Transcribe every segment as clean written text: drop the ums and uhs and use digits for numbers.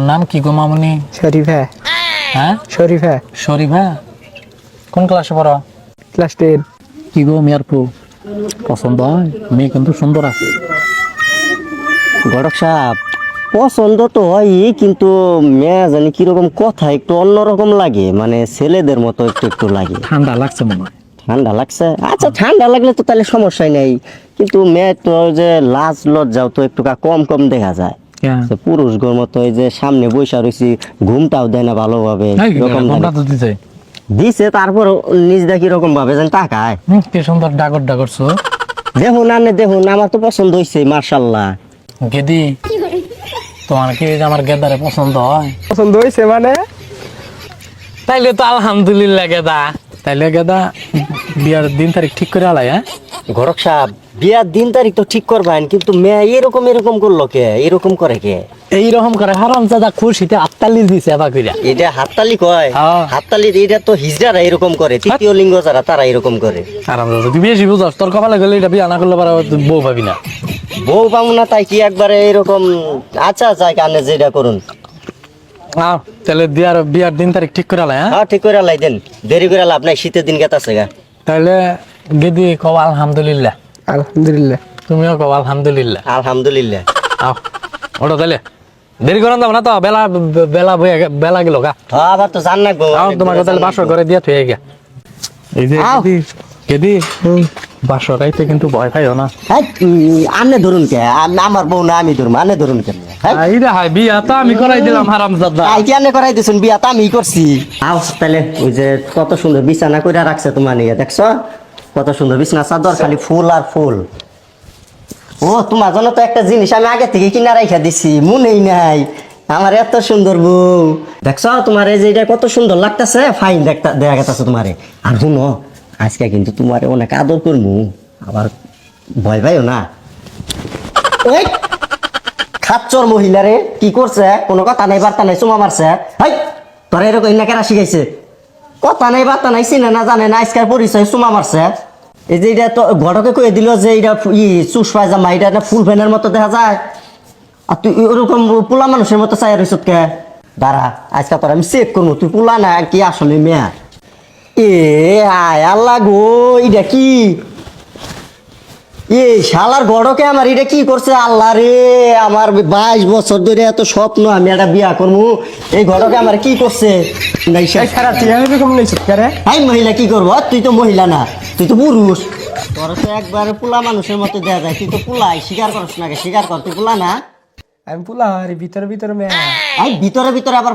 নাম কি গো মামুনি? শরীফা। হ্যাঁ শরীফা। শরীফা কোন ক্লাসে পড়ো? ক্লাস 10। কি গো মিয়ারপু পছন্দ হয়? মেয়ে কিন্তু সুন্দর আছে। ঘটক সাহেব পছন্দ তো হয়ই, কিন্তু মেয়ে জানি কিরকম কথা একটু অন্যরকম লাগে, মানে ছেলেদের মতো একটু একটু লাগে। ঠান্ডা লাগছে মনে হয়। ঠান্ডা লাগছে? আচ্ছা ঠান্ডা লাগলে তো তাহলে সমস্যাই নাই, কিন্তু মেয়ে তো যে লাজ লজ্জাও তো একটু কম কম দেখা যায়। তো পুরুষগর মতো এই যে সামনে বৈশা রয়েছি, ঘুমটাও দেয় না ভালোভাবে, এরকম দিছে। তারপর নিজ দা কিরকম ভাবে যেন তাকায়। কি সুন্দর ডাগর ডাগর চো। দেখুন আনে দেখুন, আমার তো পছন্দ হয়েছে মার্শাল্লাহ। গেদি তোমার কি আমার গেদারে পছন্দ হয়? পছন্দ হয়েছে মানে? তাইলে তো আলহামদুলিল্লাহ গেদা। তাইলে গেদা বিয়ার দিন তারিখ ঠিক করে আলাই। হ্যাঁ ঘটক সাহেব বিয়ার দিন তারিখ তো ঠিক করবেন, কিন্তু মেয়ে এরকম এরকম করলো কে? এরকম করে কে? এইরকম করে হারামজাদা খুশিতে আত্মালি দিছে এবার কইরা। এটা হাততালি কয়? হাততালি এটা তো হিজড়ারা এরকম করে, তৃতীয় লিঙ্গ যারা তারা এরকম করে। হারামজাদা তুই বেশি বুঝাস, তোর কপালে গেলে এটা বিয়া না করলে পারা বউ পাবি না। বউ পাবো না তাই কি একবারে এরকম? আচ্ছা যাই কানে যেটা করুন। তাহলে বিয়ার দিন তারিখ ঠিক করে আলাই। হ্যাঁ ঠিক করে লাই দেন, দেরি করে লাভ নাই, শীতের দিন গেতাছে গা। তাহলে গেদি কও আলহামদুলিল্লাহ। আলহামদুলিল্লাহ। তুমিও কও আলহামদুলিল্লাহ। আলহামদুলিল্লাহ। আও ওটা তাহলে দেরি করেন যাবো না তো, বেলা গেল গা। হ্যাঁ আবার তো জান না গো। তোমাকে তাহলে বাসর করে দিয়া থুয়ে গা। এই যে গেদি বাসর রাইতে কিন্তু ভয় পাইও না। আনে ধরুন কে? আমার বউ না আমি ধরুন, আনে ধরুন কেন? বিয়া তো আমি করাই দিলাম হারামজাদা। আনে করাই দিছেন, বিয়া তো আমি করছি। আও তাহলে ওই যে কত সুন্দর বিছানা কইরা রাখছে তোমার নিয়ে, দেখছো কত সুন্দর বিছানা চাদর, খালি ফুল আর ফুল। ও তোমার জন্য তো একটা জিনিস আমি আগে থেকে কিনা রাইখা দিছি, মনেই নাই। আমার এত সুন্দর বউ, দেখছো তোমার এই যে এটা কত সুন্দর লাগতেছে, ফাইন দেখা গেছে তোমারে। আর শুনো আজকে কিন্তু তোমারে অনেক আদর করবো, আবার ভয় পাইও না। ওই খাচ্চর মহিলারে কি করছে? কোনো কথা নাই বার্তা নাই, চুমা মারছে। হাই তোরা এরকম না কেনা শিখাইছে? কথা নাই বার্তা নাই, চিনে না জানে না, আজকাল পরিচয় চুমা মারছে। এই যে এটা তো ঘটকে কয়ে দিল যে এটা চুষ পায়জামা, এটা একটা ফুল ফ্যানের মতো দেখা যায়, আর তুই ওরকম পোলা মানুষের মতো চাই রইছত কে? দাঁড়া আজকে তোর আমি চেক করবো তুই পোলা না কি আসলে মেয়া। এ আয় আল্লাহ গো, এটা কি? এই শালার গড়কে আমার এটা কি করছে? আল্লাহ রে, আমার 22 বছর ধরে এত স্বপ্ন আমি একটা বিয়া করবো, এই গড়কে আমার কি করছে? মহিলা কি করবো? তুই তো মহিলা না, তুই তো পুরুষ। তোর তো একবারে পোলা মানুষের মতো দেয়া যায়, তুই তো পোলাই, স্বীকার করছ না? স্বীকার কর তুই পোলা না। আমি পোলা ভিতরে ভিতরে মেয়ে। ভিতরে ভিতরে আবার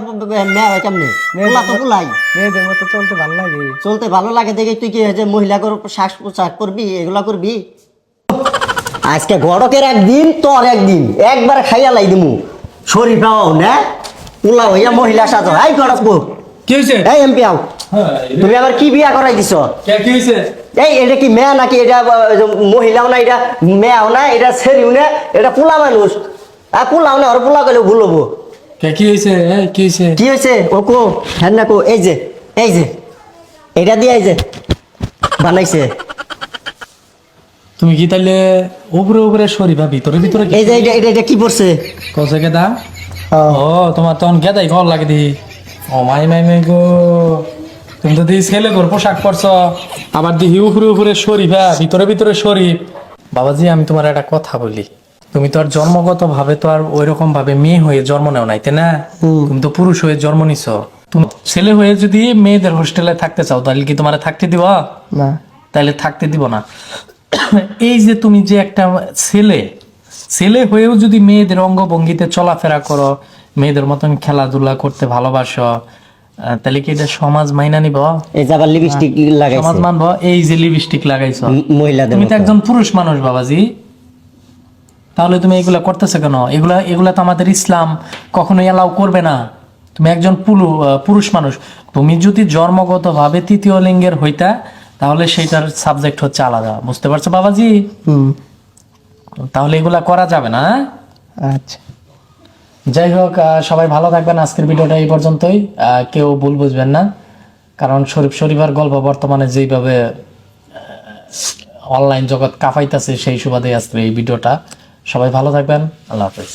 মেয়া হয় কেমনি? পোলা তো পোলাই। মেয়েদের মতো চলতে ভালো লাগে। চলতে ভালো লাগে দেখে তুই কি যে মহিলা শ্বাস প্রশ্বাস করবি, এগুলা করবি? আজকে গড়কের একদিন তোর একদিন, একবার খাইয়া লাই দিমু। শরীফাও না পোলা হইয়া মহিলা সাজো। এই গড়ক কি হয়েছে? এই এমপি আও, তুমি আবার কি বিয়া করাই দিছ? কি হয়েছে? এই এটা কি মেয়া নাকি? এটা মহিলাও না, এটা মেয়াও না, এটা ছেড়িও না, এটা পোলা মানুষ। আর পোলাও না, ওর পোলা গেলেও ভুল হবো। কি হয়েছে? কি হয়েছে? কি হয়েছে? ও কো হ্যাঁ না কো, এই যে এটা দিয়ে এই যে বানাইছে। তুমি কি তাহলে উপরে উপরে শরীফা ভিতরে ভিতরে এই যে এটা কি পড়ছে? কসে গেদা? ও তোমার তখন গেদাই ভালো লাগে দি। ও মাই গো, তুমি তো দিই ছেলে ঘর পোশাক পরছ, আবার দিহি উপরে উপরে শরীফা ভিতরে ভিতরে শরীফ। বাবাজি আমি তোমার একটা কথা বলি, তুমি তো আর জন্মগত ভাবে তো আর ওই রকম ভাবে মেয়ে হয়ে জন্ম নেও নাই, তাই না? তুমি তো পুরুষ হয়ে জন্ম নিছ। তুমি ছেলে হয়ে যদি মেয়েদের হোস্টেলে থাকতে চাও তাহলে কি তোমার থাকতে দিব না? তাহলে থাকতে দিব না। এই যে তুমি যে একটা ছেলে হয়েও যদি মেয়েদের অঙ্গভঙ্গিতে চলাফেরা করো, মেয়েদের মতন খেলাধুলা করতে ভালোবাসো, তাহলে কি এটা সমাজ মাইনা নিব? এই যে আবার লিপস্টিক লাগাইছে, সমাজ মানবো? এই যে লিপস্টিক লাগাইছো মহিলাদের, তুমি তো একজন পুরুষ মানুষ বাবাজি, তাহলে তুমি এগুলা করতেছো কেন? এগুলা তো আমাদের ইসলাম কখনোই এলাও করবে না। তুমি একজন পুরুষ মানুষ, তুমি যদি জন্মগত ভাবে তৃতীয় লিঙ্গের হইতা তাহলে সেটার সাবজেক্ট হচ্ছে আলাদা, বুঝতে পারছো বাবাজি? তাহলে এগুলা করা যাবে না। আচ্ছা যাই হোক, সবাই ভালো থাকবেন। আজকের ভিডিওটা এই পর্যন্তই। কেউ ভুল বুঝবেন না, কারণ শরীফার গল্প বর্তমানে যেইভাবে অনলাইন জগৎ কাঁপাইতেছে সেই সুবাদে আজকের এই ভিডিওটা। সবাই ভালো থাকবেন, আল্লাহ হাফেজ।